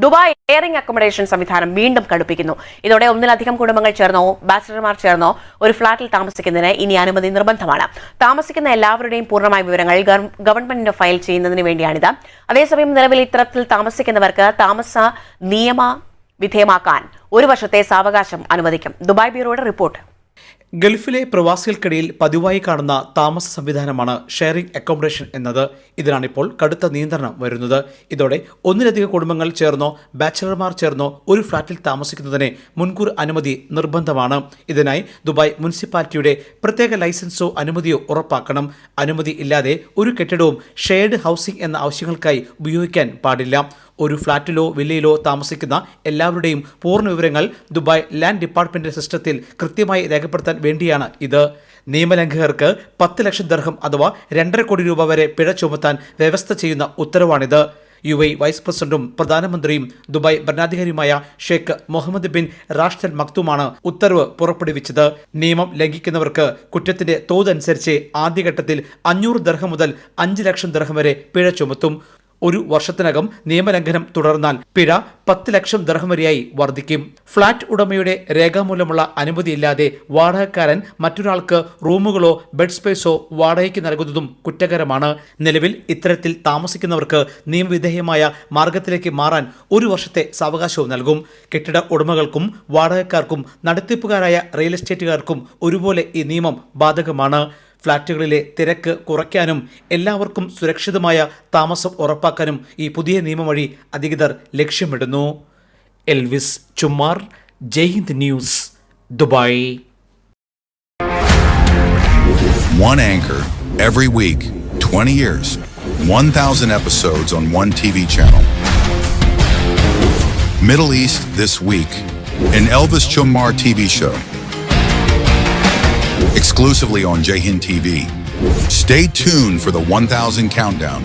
Dubai sharing accommodation സംവിധാനം വീണ്ടും കടുപ്പിക്കുന്നു. ഇതോടെ ഒന്നിലധികം കുടുംബങ്ങൾ ചേർന്നോ ബാച്ചിലർമാർ ചേർന്നോ ഒരു ഫ്ളാറ്റിൽ താമസിക്കുന്നതിന് ഇനി അനുമതി നിർബന്ധമാണ്. താമസിക്കുന്ന എല്ലാവരുടെയും പൂർണ്ണമായ വിവരങ്ങൾ ഗവൺമെന്റിന് ഫയൽ ചെയ്യുന്നതിന് വേണ്ടിയാണിത്. അതേസമയം നിലവിൽ ഇത്തരത്തിൽ താമസിക്കുന്നവർക്ക് താമസ നിയമ വിധേയമാക്കാൻ 1 വർഷത്തെ സാവകാശം അനുവദിക്കും. ദുബായ് ബ്യൂറോയുടെ റിപ്പോർട്ട്. ഗൾഫിലെ പ്രവാസികൾക്കിടയിൽ പതിവായി കാണുന്ന താമസ സംവിധാനമാണ് ഷെയറിംഗ് അക്കോമഡേഷൻ എന്നത്. ഇതിനാണിപ്പോൾ കടുത്ത നിയന്ത്രണം വരുന്നത്. ഇതോടെ ഒന്നിലധികം കുടുംബങ്ങൾ ചേർന്നോ ബാച്ചിലർമാർ ചേർന്നോ ഒരു ഫ്ളാറ്റിൽ താമസിക്കുന്നതിന് മുൻകൂർ അനുമതി നിർബന്ധമാണ്. ഇതിനായി ദുബായ് മുനിസിപ്പാലിറ്റിയുടെ പ്രത്യേക ലൈസൻസോ അനുമതിയോ ഉറപ്പാക്കണം. അനുമതി ഇല്ലാതെ ഒരു കെട്ടിടവും ഷെയർഡ് ഹൗസിംഗ് എന്ന ആവശ്യങ്ങൾക്കായി ഉപയോഗിക്കാൻ പാടില്ല. ഒരു ഫ്ളാറ്റിലോ വില്ലയിലോ താമസിക്കുന്ന എല്ലാവരുടെയും പൂർണ്ണ വിവരങ്ങൾ ദുബായ് ലാൻഡ് ഡിപ്പാർട്ട്മെന്റ് സിസ്റ്റത്തിൽ കൃത്യമായി രേഖപ്പെടുത്താൻ വേണ്ടിയാണ് ഇത്. നിയമലംഘകർക്ക് 10 ലക്ഷം ദിർഹം അഥവാ 2.5 കോടി രൂപ വരെ പിഴ ചുമത്താൻ വ്യവസ്ഥ ചെയ്യുന്ന ഉത്തരവാണിത്. UAE വൈസ് പ്രസിഡന്റും പ്രധാനമന്ത്രിയും ദുബായ് ഭരണാധികാരിയുമായ Sheikh Mohammed bin Rashid Al മക്തൂമാണ് ഉത്തരവ് പുറപ്പെടുവിച്ചത്. നിയമം ലംഘിക്കുന്നവർക്ക് കുറ്റത്തിന്റെ തോതനുസരിച്ച് ആദ്യഘട്ടത്തിൽ 500 ദിർഹം മുതൽ 5 ലക്ഷം ദിർഹം വരെ പിഴ ചുമത്തും. 1 വർഷത്തിനകം നിയമലംഘനം തുടർന്നാൽ പിഴ 10 ലക്ഷം ദിർഹം വരെയായി വർദ്ധിക്കും. ഫ്ളാറ്റ് ഉടമയുടെ രേഖാമൂലമുള്ള അനുമതിയില്ലാതെ വാടകക്കാരൻ മറ്റൊരാൾക്ക് റൂമുകളോ ബെഡ് സ്പേസോ വാടകയ്ക്ക് നൽകുന്നതും കുറ്റകരമാണ്. നിലവിൽ ഇത്തരത്തിൽ താമസിക്കുന്നവർക്ക് നിയമവിധേയമായ മാർഗത്തിലേക്ക് മാറാൻ 1 വർഷത്തെ സാവകാശവും നൽകും. കെട്ടിട ഉടമകൾക്കും വാടകക്കാർക്കും നടത്തിപ്പുകാരായ റിയൽ എസ്റ്റേറ്റുകാർക്കും ഒരുപോലെ ഈ നിയമം ബാധകമാണ്. ഫ്ളാറ്റുകളിലെ തിരക്ക് കുറയ്ക്കാനും എല്ലാവർക്കും സുരക്ഷിതമായ താമസം ഉറപ്പാക്കാനും ഈ പുതിയ നിയമം വഴി അധികൃതർ ലക്ഷ്യമിടുന്നു. Elvis Chummar, Jaihind news, Dubai. One anchor every week, 20 years, 1,000 episodes on one TV channel. Middle East this week, an Elvis Chummar TV show. Exclusively on Jayhind TV. Stay tuned for the 1000 countdown.